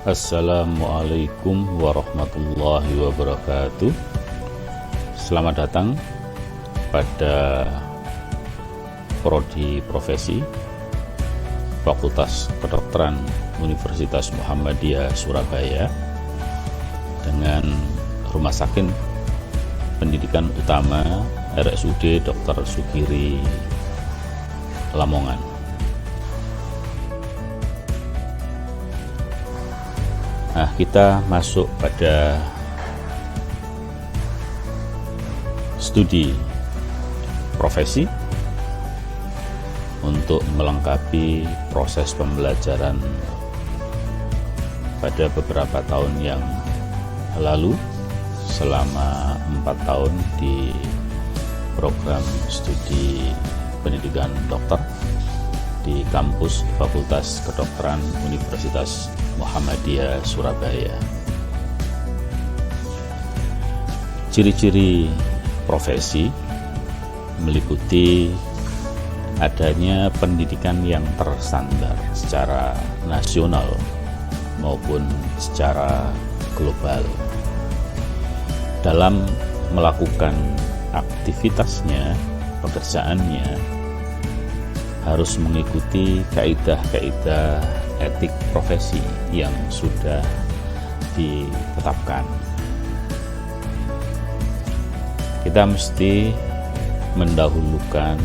Assalamualaikum warahmatullahi wabarakatuh. Selamat datang pada Prodi Profesi Fakultas Kedokteran Universitas Muhammadiyah Surabaya dengan Rumah Sakit Pendidikan Utama RSUD Dr. Sugiri Lamongan. Nah, kita masuk pada studi profesi untuk melengkapi proses pembelajaran pada beberapa tahun yang lalu selama 4 tahun di program studi pendidikan dokter di kampus Fakultas Kedokteran Universitas Muhammadiyah Surabaya. Ciri-ciri profesi meliputi adanya pendidikan yang terstandar secara nasional maupun secara global. Dalam melakukan aktivitasnya, pekerjaannya, harus mengikuti kaidah-kaidah etik profesi yang sudah ditetapkan. Kita mesti mendahulukan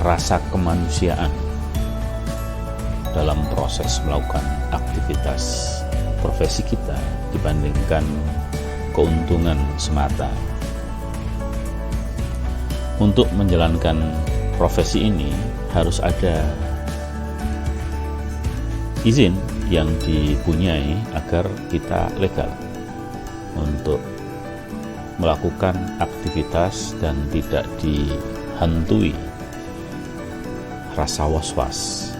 rasa kemanusiaan dalam proses melakukan aktivitas profesi kita dibandingkan keuntungan semata. Untuk menjalankan profesi ini harus ada izin yang dipunyai agar kita legal untuk melakukan aktivitas dan tidak dihantui rasa was-was.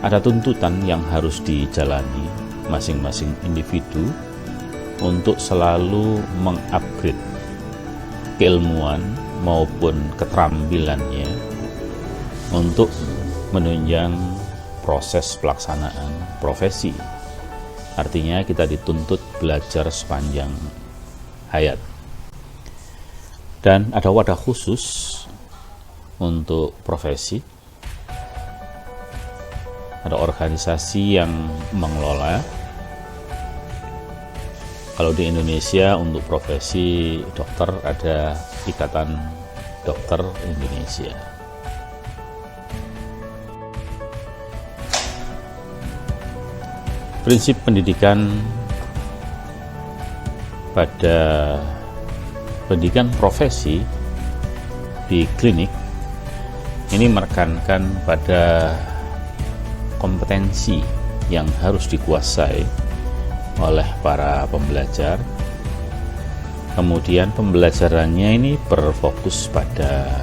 Ada tuntutan yang harus dijalani masing-masing individu untuk selalu mengupgrade keilmuan maupun keterampilannya untuk menunjang proses pelaksanaan profesi. Artinya kita dituntut belajar sepanjang hayat. Dan ada wadah khusus untuk profesi. Ada organisasi yang mengelola. Kalau di Indonesia untuk profesi dokter ada Ikatan Dokter Indonesia. Prinsip pendidikan pada pendidikan profesi di klinik ini menekankan pada kompetensi yang harus dikuasai oleh para pembelajar. Kemudian pembelajarannya ini berfokus pada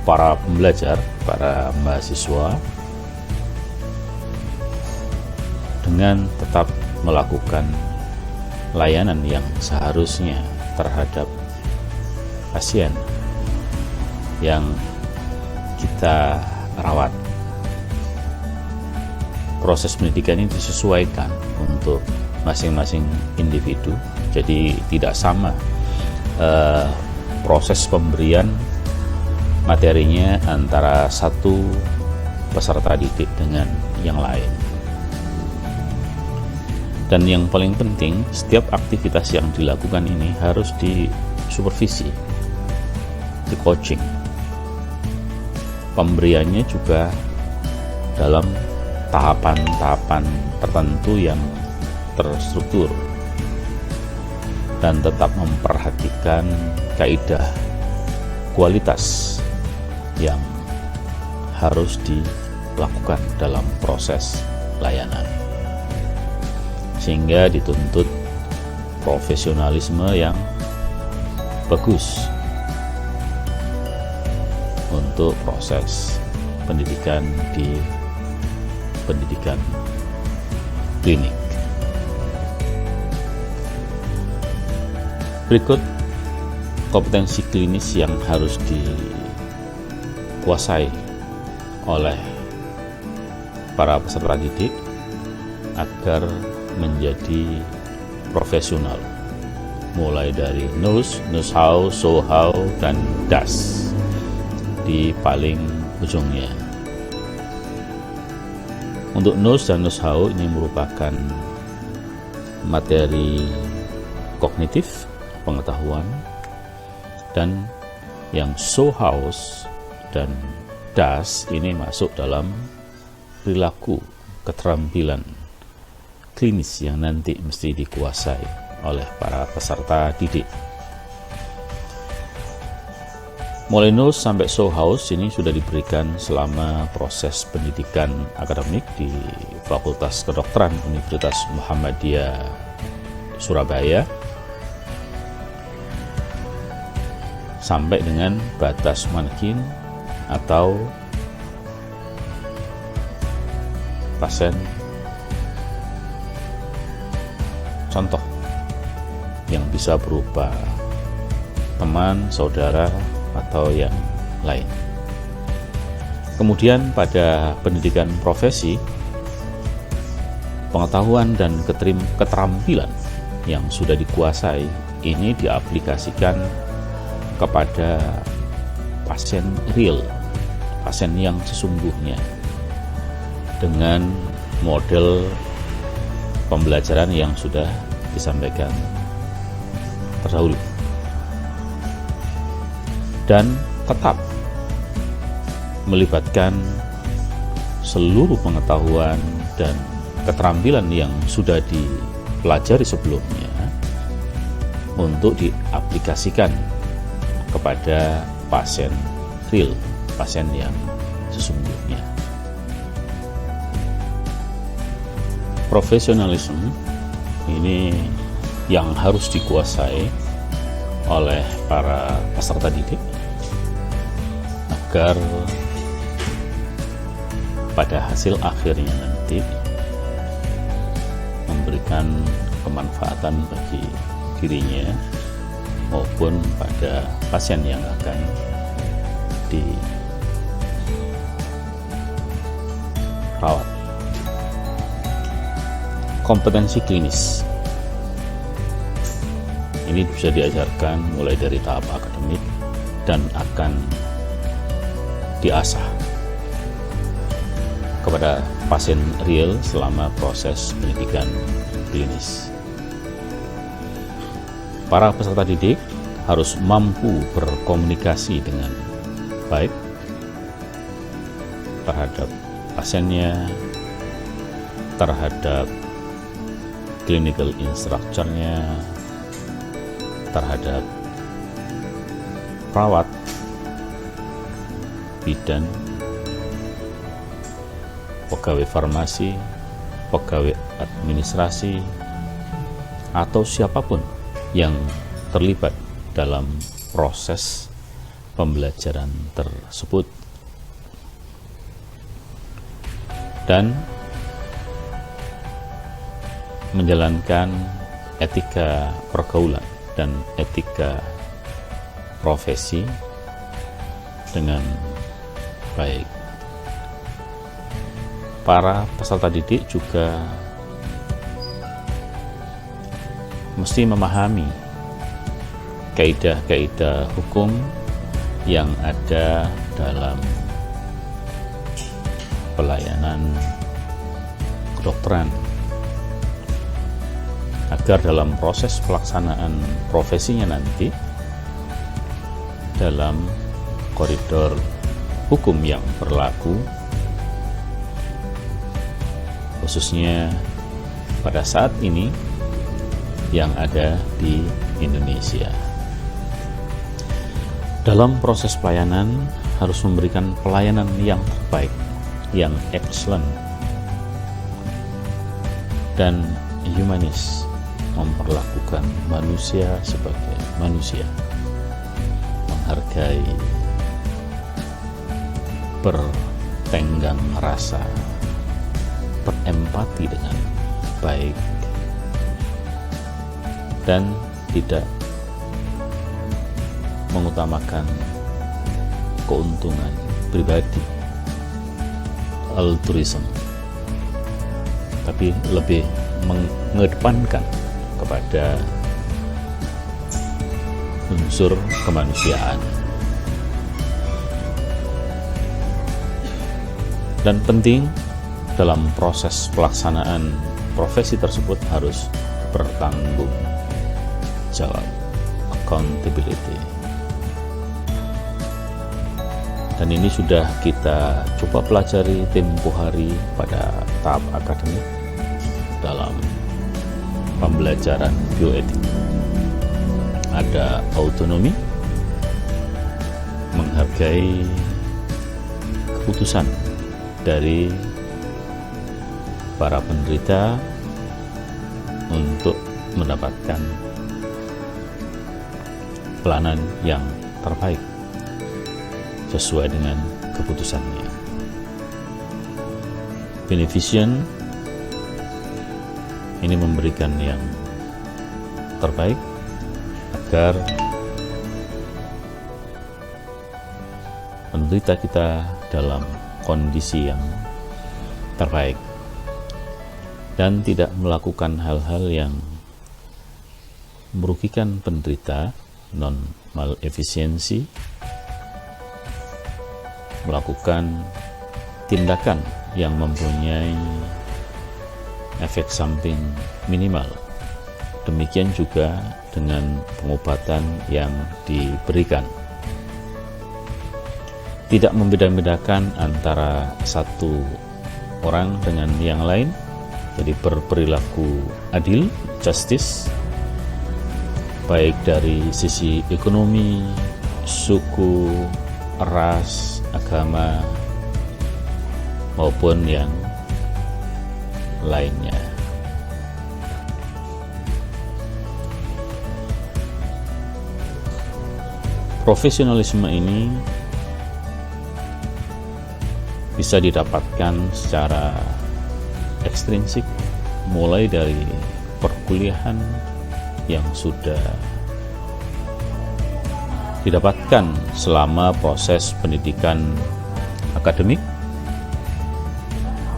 para pembelajar, para mahasiswa, dengan tetap melakukan layanan yang seharusnya terhadap pasien yang kita rawat. Proses pendidikan ini disesuaikan untuk masing-masing individu, jadi tidak sama proses pemberian materinya antara satu peserta didik dengan yang lain. Dan yang paling penting, setiap aktivitas yang dilakukan ini harus disupervisi, di coaching. Pemberiannya juga dalam tahapan-tahapan tertentu yang terstruktur dan tetap memperhatikan kaidah kualitas yang harus dilakukan dalam proses layanan, sehingga dituntut profesionalisme yang bagus untuk proses pendidikan di pendidikan klinik. Berikut kompetensi klinis yang harus dikuasai oleh para peserta didik agar menjadi profesional, mulai dari knows, knows how, show how, dan does di paling ujungnya. Untuk knows dan knows how ini merupakan materi kognitif, pengetahuan, dan yang show how dan does ini masuk dalam perilaku, keterampilan klinis yang nanti mesti dikuasai oleh para peserta didik. Mulai knows sampai show how ini sudah diberikan selama proses pendidikan akademik di Fakultas Kedokteran Universitas Muhammadiyah Surabaya sampai dengan batas mannequin atau pasien contoh yang bisa berupa teman, saudara, atau yang lain. Kemudian pada pendidikan profesi, pengetahuan dan keterampilan yang sudah dikuasai ini diaplikasikan kepada pasien real, pasien yang sesungguhnya, dengan model pembelajaran yang sudah disampaikan terdahulu, dan tetap melibatkan seluruh pengetahuan dan keterampilan yang sudah dipelajari sebelumnya untuk diaplikasikan kepada pasien real, pasien yang sesungguhnya. Profesionalisme ini yang harus dikuasai oleh para peserta didik agar pada hasil akhirnya nanti memberikan kemanfaatan bagi dirinya maupun pada pasien yang akan dirawat. Kompetensi klinis ini bisa diajarkan mulai dari tahap akademik dan akan diasah kepada pasien real selama proses pendidikan klinis. Para peserta didik harus mampu berkomunikasi dengan baik terhadap pasiennya, terhadap clinical instructor-nya, terhadap perawat, bidan, pegawai farmasi, pegawai administrasi, atau siapapun yang terlibat dalam proses pembelajaran tersebut. Dan menjalankan etika pergaulan dan etika profesi dengan baik. Para peserta didik juga mesti memahami kaidah-kaidah hukum yang ada dalam pelayanan kedokteran, agar dalam proses pelaksanaan profesinya nanti dalam koridor hukum yang berlaku, khususnya pada saat ini yang ada di Indonesia. Dalam proses pelayanan harus memberikan pelayanan yang terbaik, yang excellent, dan humanis, memperlakukan manusia sebagai manusia, menghargai, bertenggang rasa, berempati dengan baik, dan tidak mengutamakan keuntungan pribadi, altruism, tetapi lebih mengedepankan kepada unsur kemanusiaan. Dan penting dalam proses pelaksanaan profesi tersebut harus bertanggung jawab, accountability. Dan ini sudah kita coba pelajari tempo hari pada tahap akademik dalam pembelajaran bioetik. Ada autonomi, menghargai keputusan dari para penderita untuk mendapatkan pelayanan yang terbaik sesuai dengan keputusannya. Beneficent ini memberikan yang terbaik agar penderita kita dalam kondisi yang terbaik dan tidak melakukan hal-hal yang merugikan penderita, non-malefisiensi, melakukan tindakan yang mempunyai efek samping minimal. Demikian juga dengan pengobatan yang diberikan. Tidak membeda-bedakan antara satu orang dengan yang lain, jadi berperilaku adil, justice, baik dari sisi ekonomi, suku, ras, agama, maupun yang lainnya. Profesionalisme ini bisa didapatkan secara ekstrinsik mulai dari perkuliahan yang sudah didapatkan selama proses pendidikan akademik.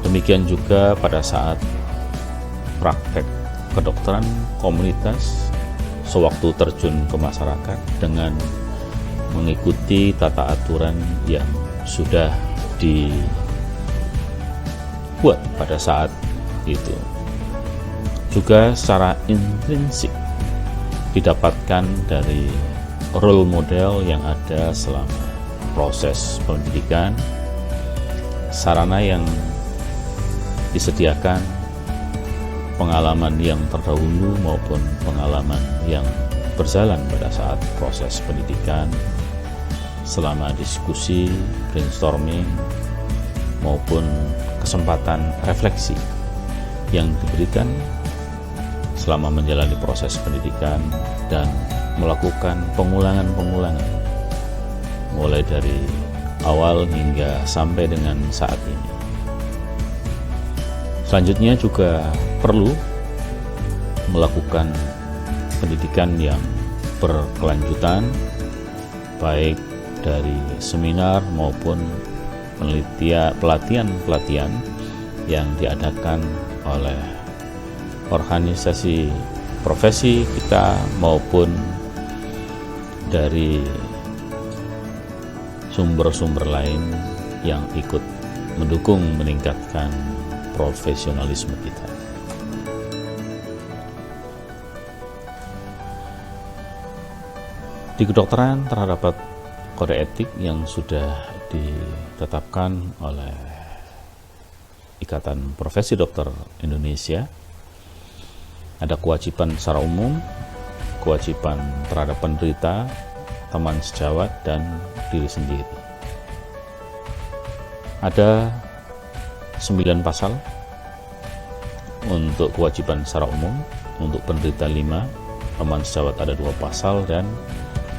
Demikian juga pada saat praktek kedokteran komunitas sewaktu terjun ke masyarakat dengan mengikuti tata aturan yang sudah dibuat pada saat itu. Juga secara intrinsik didapatkan dari role model yang ada selama proses pendidikan, sarana yang disediakan, pengalaman yang terdahulu maupun pengalaman yang berjalan pada saat proses pendidikan, selama diskusi, brainstorming, maupun kesempatan refleksi yang diberikan selama menjalani proses pendidikan dan melakukan pengulangan-pengulangan mulai dari awal hingga sampai dengan saat ini. Selanjutnya juga perlu melakukan pendidikan yang berkelanjutan, baik dari seminar maupun pelatihan-pelatihan yang diadakan oleh organisasi profesi kita maupun dari sumber-sumber lain yang ikut mendukung meningkatkan profesionalisme kita. Di kedokteran terdapat kode etik yang sudah ditetapkan oleh Ikatan Profesi Dokter Indonesia. Ada kewajiban secara umum, kewajiban terhadap penderita, teman sejawat, dan diri sendiri. Ada 9 pasal untuk kewajiban secara umum, untuk penderita 5, teman sejawat ada 2 pasal, dan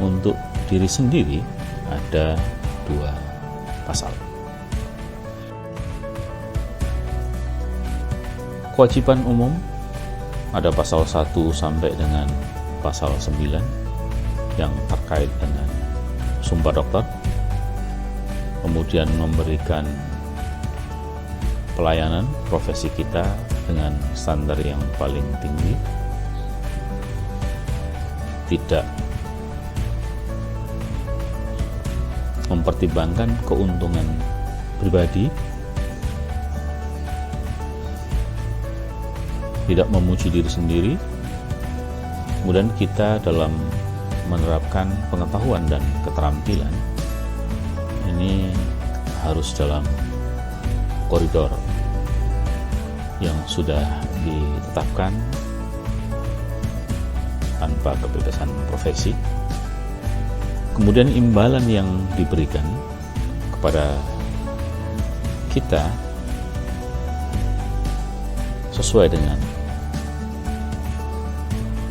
untuk diri sendiri ada 2 pasal. Kewajiban umum ada pasal 1 sampai dengan pasal 9 yang terkait dengan Sumpah Dokter, kemudian memberikan pelayanan profesi kita dengan standar yang paling tinggi, tidak mempertimbangkan keuntungan pribadi, tidak memuji diri sendiri. Kemudian kita dalam menerapkan pengetahuan dan keterampilan ini harus dalam koridor yang sudah ditetapkan tanpa kebebasan profesi. Kemudian imbalan yang diberikan kepada kita sesuai dengan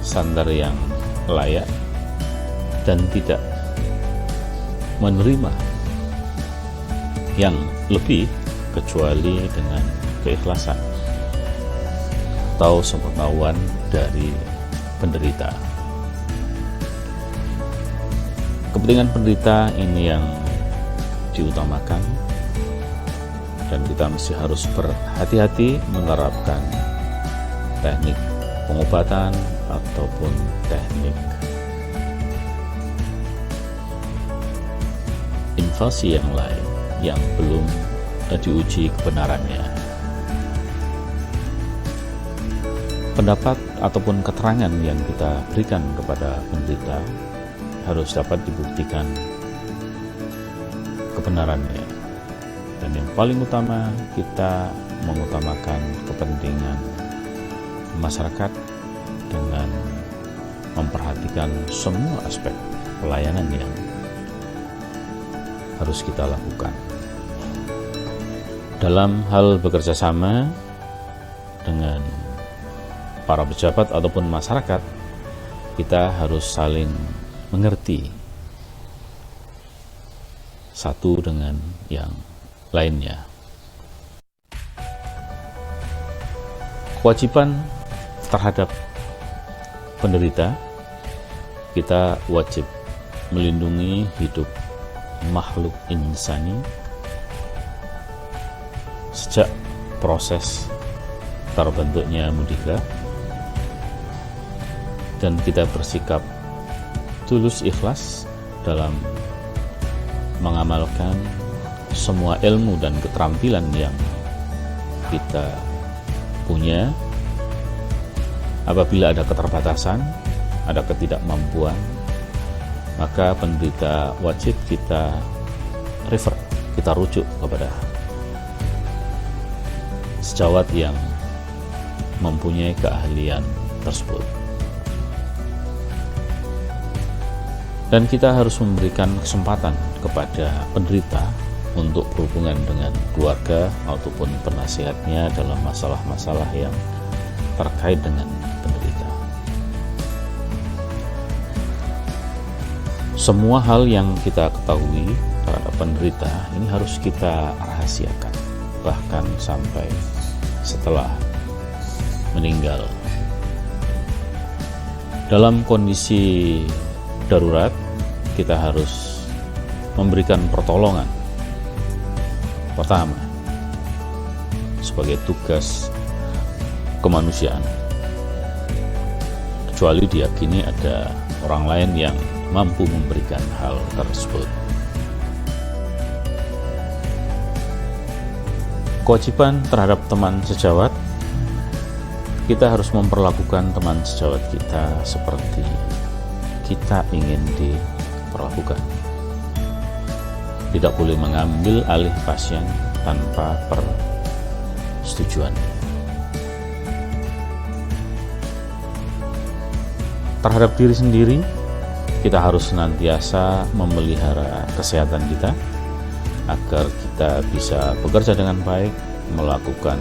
standar yang layak dan tidak menerima yang lebih kecuali dengan keikhlasan atau sepengetahuan dari penderita. Kepentingan penderita ini yang diutamakan, dan kita mesti harus berhati-hati menerapkan teknik pengobatan ataupun teknik invasi yang lain yang belum diuji kebenarannya. Pendapat ataupun keterangan yang kita berikan kepada penderita harus dapat dibuktikan kebenarannya. Dan yang paling utama, kita mengutamakan kepentingan masyarakat dengan memperhatikan semua aspek pelayanan yang harus kita lakukan. Dalam hal bekerja sama dengan para pejabat ataupun masyarakat, kita harus saling mengerti satu dengan yang lainnya. Kewajiban terhadap penderita, kita wajib melindungi hidup makhluk insani sejak proses terbentuknya mudika, dan kita bersikap tulus ikhlas dalam mengamalkan semua ilmu dan keterampilan yang kita punya. Apabila ada keterbatasan, ada ketidakmampuan, maka penderita wajib kita refer, kita rujuk kepada sejawat yang mempunyai keahlian tersebut. Dan kita harus memberikan kesempatan kepada penderita untuk berhubungan dengan keluarga ataupun penasihatnya dalam masalah-masalah yang terkait dengan penderita. Semua hal yang kita ketahui terhadap penderita ini harus kita rahasiakan, bahkan sampai setelah meninggal. Dalam kondisi darurat, kita harus memberikan pertolongan pertama sebagai tugas kemanusiaan, kecuali diyakini ada orang lain yang mampu memberikan hal tersebut. Kewajiban terhadap teman sejawat, kita harus memperlakukan teman sejawat kita seperti kita ingin diperlakukan. Tidak boleh mengambil alih pasien tanpa persetujuan. Terhadap diri sendiri, kita harus senantiasa memelihara kesehatan kita agar kita bisa bekerja dengan baik, melakukan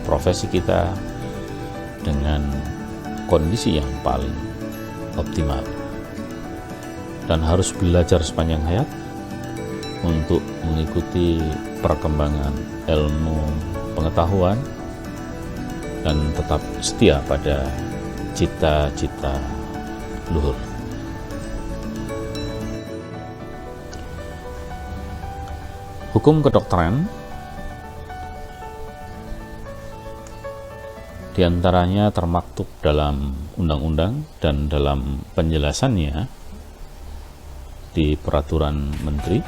profesi kita dengan kondisi yang paling optimal. Dan harus belajar sepanjang hayat untuk mengikuti perkembangan ilmu pengetahuan dan tetap setia pada cita-cita luhur. Hukum kedokteran Di antaranya termaktub dalam undang-undang dan dalam penjelasannya di peraturan menteri,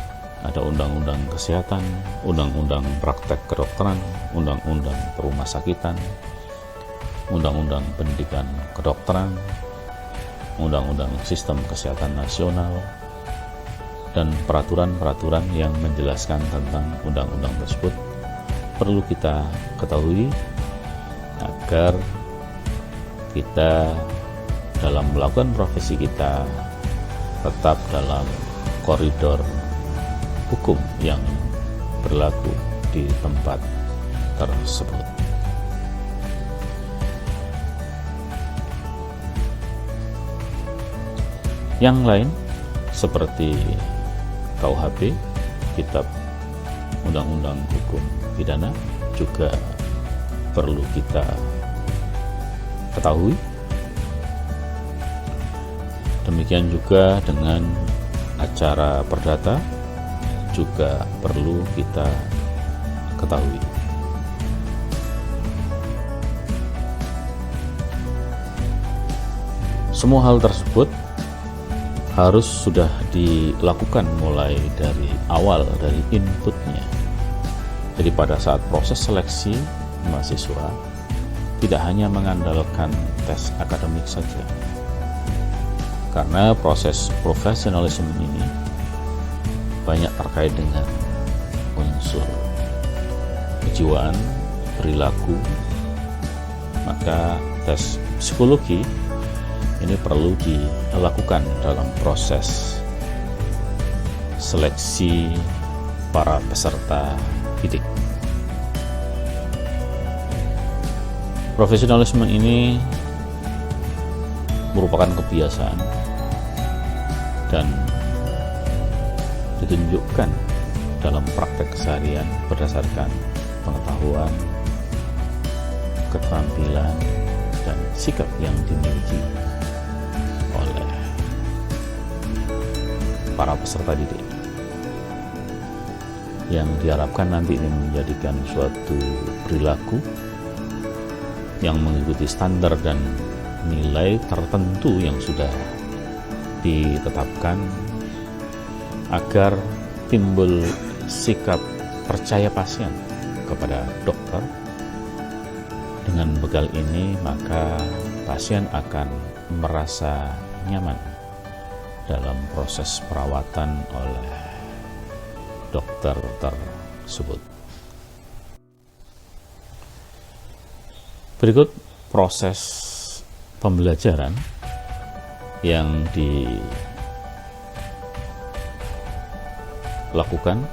ada undang-undang kesehatan, undang-undang praktek kedokteran, undang-undang perumahasakitan, undang-undang pendidikan kedokteran, undang-undang sistem kesehatan nasional, dan peraturan-peraturan yang menjelaskan tentang undang-undang tersebut perlu kita ketahui agar kita dalam melakukan profesi kita tetap dalam koridor hukum yang berlaku di tempat tersebut. Yang lain seperti KUHP, Kitab Undang-Undang Hukum Pidana, juga perlu kita ketahui. Demikian juga dengan acara perdata juga perlu kita ketahui. Semua hal tersebut harus sudah dilakukan mulai dari awal, dari inputnya. Jadi pada saat proses seleksi mahasiswa tidak hanya mengandalkan tes akademik saja, karena proses profesionalisme ini banyak terkait dengan unsur kejiwaan, perilaku. Maka tes psikologi ini perlu dilakukan dalam proses seleksi para peserta didik. Profesionalisme ini merupakan kebiasaan dan ditunjukkan dalam praktek keseharian berdasarkan pengetahuan, keterampilan, dan sikap yang dimiliki oleh para peserta didik, yang diharapkan nanti ini menjadikan suatu perilaku yang mengikuti standar dan nilai tertentu yang sudah ditetapkan, agar timbul sikap percaya pasien kepada dokter. Dengan bekal ini, maka pasien akan merasa nyaman dalam proses perawatan oleh dokter tersebut. Berikut proses pembelajaran yang dilakukan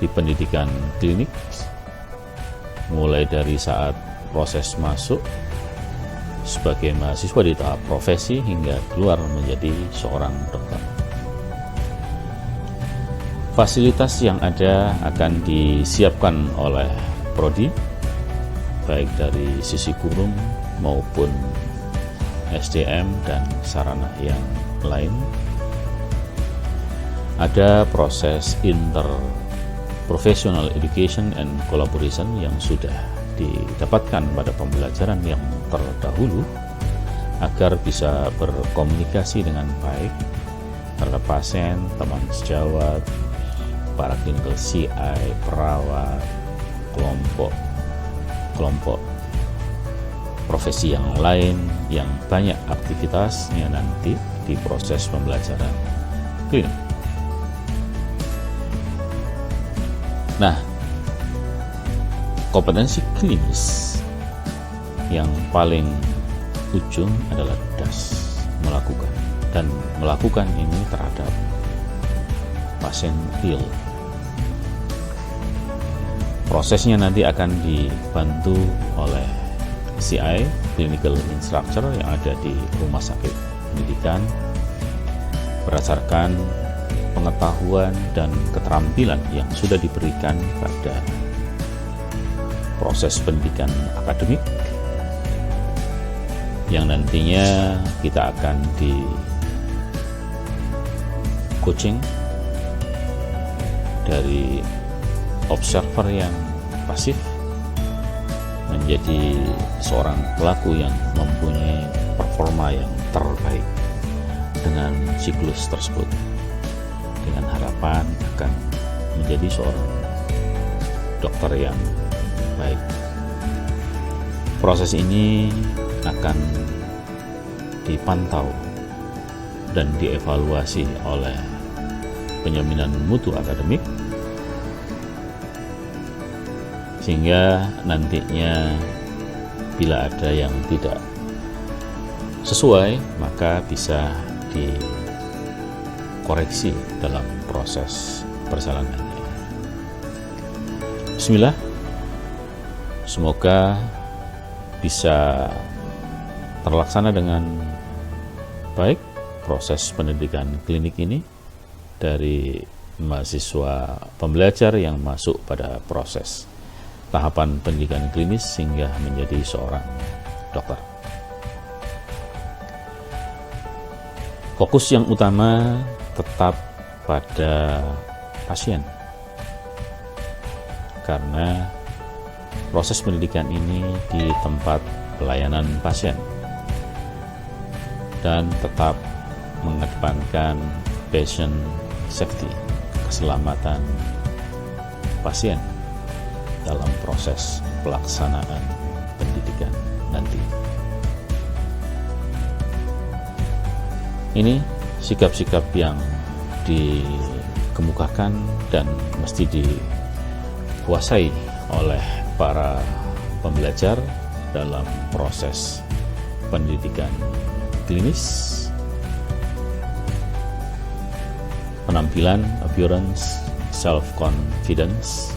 di pendidikan klinik, mulai dari saat proses masuk sebagai mahasiswa di tahap profesi hingga keluar menjadi seorang dokter. Fasilitas yang ada akan disiapkan oleh Prodi, baik dari sisi kurum maupun SDM dan sarana yang lain. Ada proses interprofessional education and collaboration yang sudah didapatkan pada pembelajaran yang terdahulu, agar bisa berkomunikasi dengan baik terhadap pasien, teman sejawat, para clinical CI, perawat, kelompok profesi yang lain yang banyak aktivitasnya nanti di proses pembelajaran klinik. Nah, kompetensi klinis yang paling ujung adalah DAS, melakukan ini terhadap pasien real. Prosesnya nanti akan dibantu oleh CI, Clinical Instructor, yang ada di rumah sakit pendidikan, berdasarkan pengetahuan dan keterampilan yang sudah diberikan pada proses pendidikan akademik, yang nantinya kita akan di coaching dari observer yang pasif menjadi seorang pelaku yang mempunyai performa yang terbaik dengan siklus tersebut, dengan harapan akan menjadi seorang dokter yang baik. Proses ini akan dipantau dan dievaluasi oleh penjaminan mutu akademik, sehingga nantinya bila ada yang tidak sesuai maka bisa dikoreksi dalam proses perjalanannya. Bismillah, semoga bisa terlaksana dengan baik proses pendidikan klinik ini dari mahasiswa pembelajar yang masuk pada proses tahapan pendidikan klinis hingga menjadi seorang dokter. Fokus yang utama tetap pada pasien, karena proses pendidikan ini di tempat pelayanan pasien dan tetap mengedepankan patient safety, keselamatan pasien dalam proses pelaksanaan pendidikan nanti. Ini sikap-sikap yang dikemukakan dan mesti dikuasai oleh para pembelajar dalam proses pendidikan klinis. Penampilan, appearance, self-confidence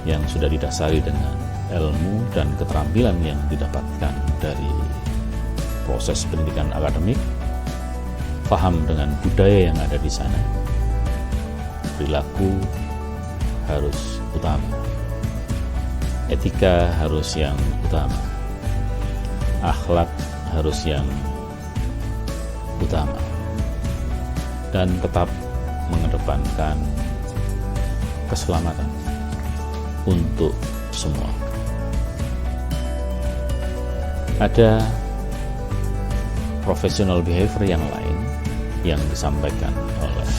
yang sudah didasari dengan ilmu dan keterampilan yang didapatkan dari proses pendidikan akademik, paham dengan budaya yang ada di sana, perilaku harus utama, etika harus yang utama, akhlak harus yang utama, dan tetap mengedepankan keselamatan untuk semua. Ada professional behavior yang lain yang disampaikan oleh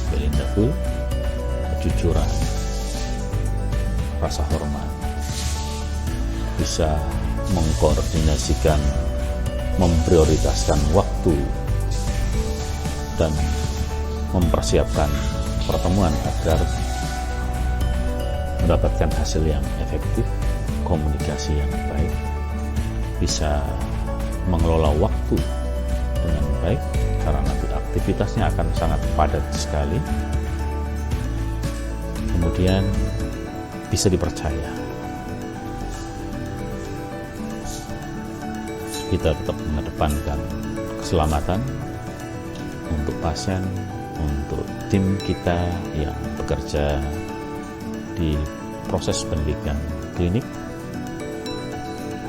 Belinda Fu, kejujuran, rasa hormat, bisa mengkoordinasikan, memprioritaskan waktu, dan mempersiapkan pertemuan agar mendapatkan hasil yang efektif, komunikasi yang baik, bisa mengelola waktu dengan baik karena nanti aktivitasnya akan sangat padat sekali, kemudian bisa dipercaya. Kita tetap mengedepankan keselamatan untuk pasien, untuk tim kita yang bekerja di proses pendidikan klinik,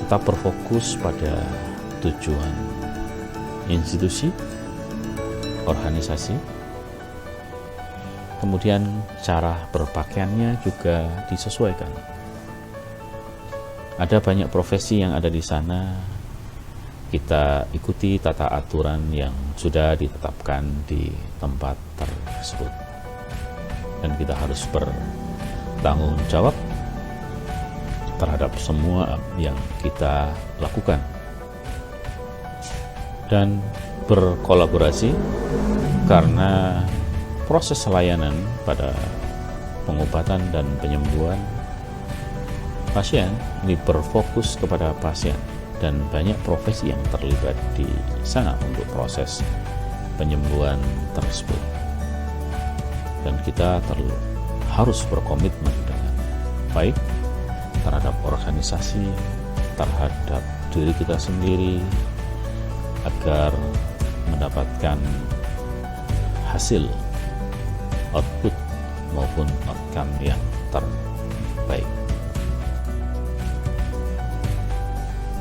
tetap berfokus pada tujuan institusi, organisasi, kemudian cara berpakaiannya juga disesuaikan. Ada banyak profesi yang ada di sana, kita ikuti tata aturan yang sudah ditetapkan di tempat tersebut, dan kita harus bertanggung jawab terhadap semua yang kita lakukan dan berkolaborasi, karena proses layanan pada pengobatan dan penyembuhan pasien ini berfokus kepada pasien, dan banyak profesi yang terlibat di sana untuk proses penyembuhan tersebut. Dan kita harus berkomitmen dengan baik terhadap organisasi, terhadap diri kita sendiri, agar mendapatkan hasil, output maupun outcome yang terbaik.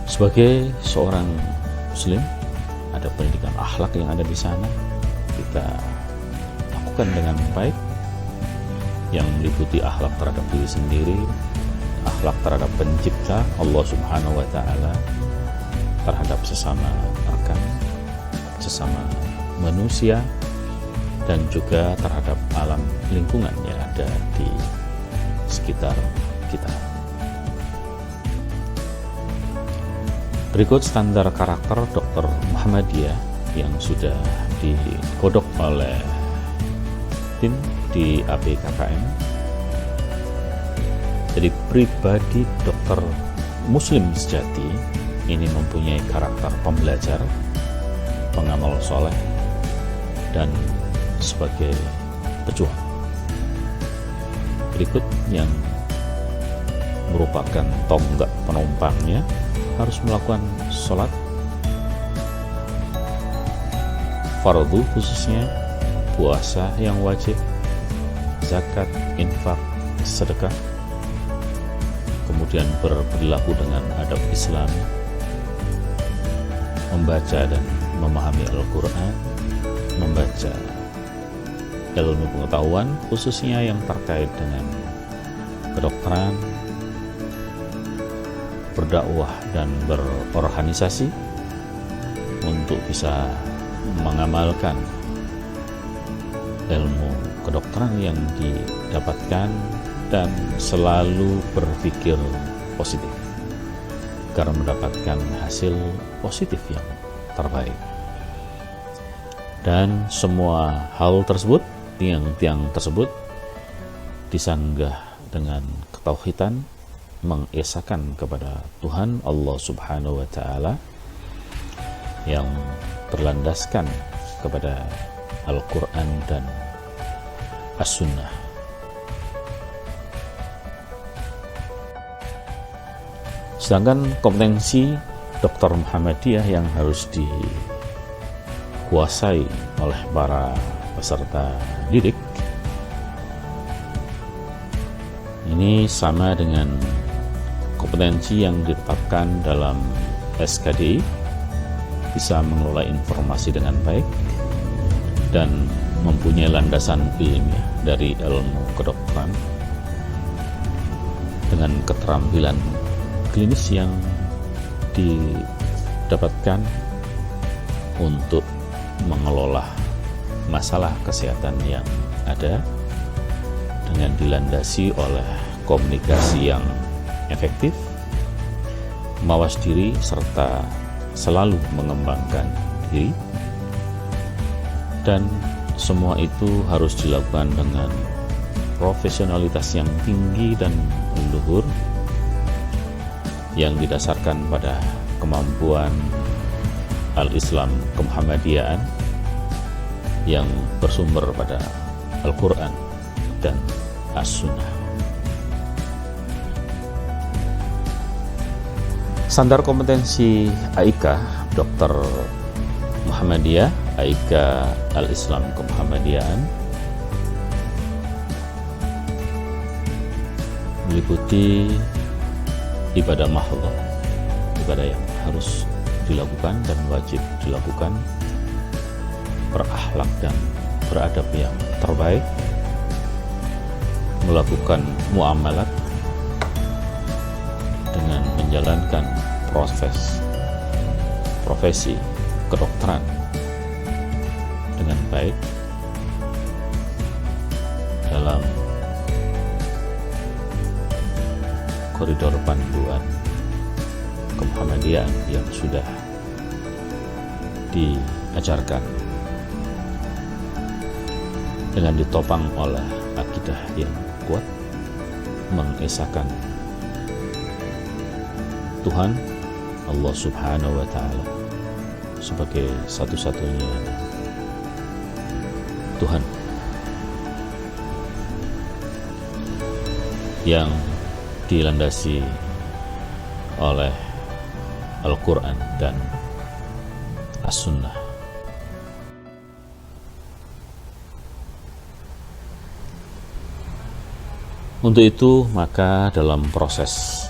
Sebagai seorang muslim, ada pendidikan akhlak yang ada di sana, kita lakukan dengan baik, yang meliputi akhlak terhadap diri sendiri, berakhlak terhadap pencipta Allah Subhanahu wa Ta'ala, terhadap sesama rekan, sesama manusia, dan juga terhadap alam lingkungan yang ada di sekitar kita. Berikut standar karakter Dr. Muhammadiyah yang sudah digodok oleh tim di APKKM. Jadi pribadi dokter muslim sejati ini mempunyai karakter pembelajar, pengamal soleh, dan sebagai pejuang. Berikut yang merupakan tonggak penumpangnya harus melakukan sholat fardu khususnya, puasa yang wajib, zakat, infak, sedekah, kemudian berperilaku dengan adab Islam, membaca dan memahami Al-Quran, membaca ilmu pengetahuan khususnya yang terkait dengan kedokteran, berdakwah dan berorganisasi untuk bisa mengamalkan ilmu kedokteran yang didapatkan dan selalu berpikir positif agar mendapatkan hasil positif yang terbaik. Dan semua hal tersebut, tiang-tiang tersebut disanggah dengan ketauhidan, mengesahkan kepada Tuhan Allah Subhanahu wa Ta'ala yang berlandaskan kepada Al-Quran dan As-Sunnah. Sedangkan kompetensi Dr. Muhammadiyah yang harus dikuasai oleh para peserta didik ini sama dengan kompetensi yang ditetapkan dalam SKD, bisa mengelola informasi dengan baik dan mempunyai landasan ilmiah dari ilmu kedokteran dengan keterampilan klinis yang didapatkan untuk mengelola masalah kesehatan yang ada dengan dilandasi oleh komunikasi yang efektif, mawas diri, serta selalu mengembangkan diri. Dan semua itu harus dilakukan dengan profesionalitas yang tinggi dan luhur yang didasarkan pada kemampuan Al-Islam kemuhammadiyaan yang bersumber pada Al-Quran dan As-Sunnah. Standar kompetensi AIK Dr. Muhammadiyah, AIK Al-Islam kemuhammadiyaan, meliputi ibadah mahdhah, ibadah yang harus dilakukan dan wajib dilakukan, berakhlak dan beradab yang terbaik, melakukan muamalat dengan menjalankan profesi kedokteran dengan baik dalam koridor panduan kemuhammadiyaan yang sudah diajarkan, dengan ditopang oleh akidah yang kuat, mengesahkan Tuhan Allah Subhanahu wa Ta'ala sebagai satu-satunya Tuhan yang dilandasi oleh Al-Quran dan As-Sunnah. Untuk itu, maka dalam proses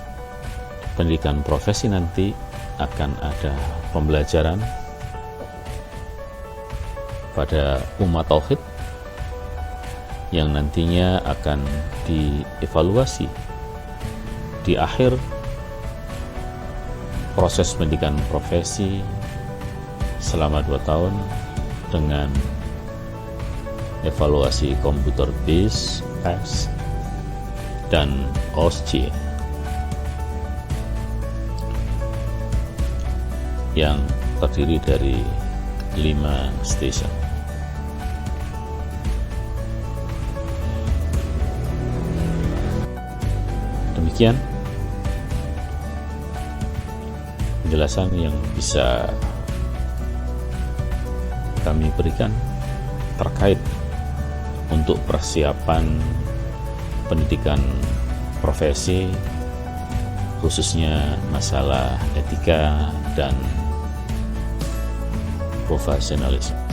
pendidikan profesi nanti akan ada pembelajaran pada umat tauhid yang nantinya akan dievaluasi di akhir proses pendidikan profesi selama 2 tahun dengan evaluasi komputer based test dan OSCE yang terdiri dari 5 stasiun. Demikian penjelasan yang bisa kami berikan terkait untuk persiapan pendidikan profesi, khususnya masalah etika dan profesionalisme.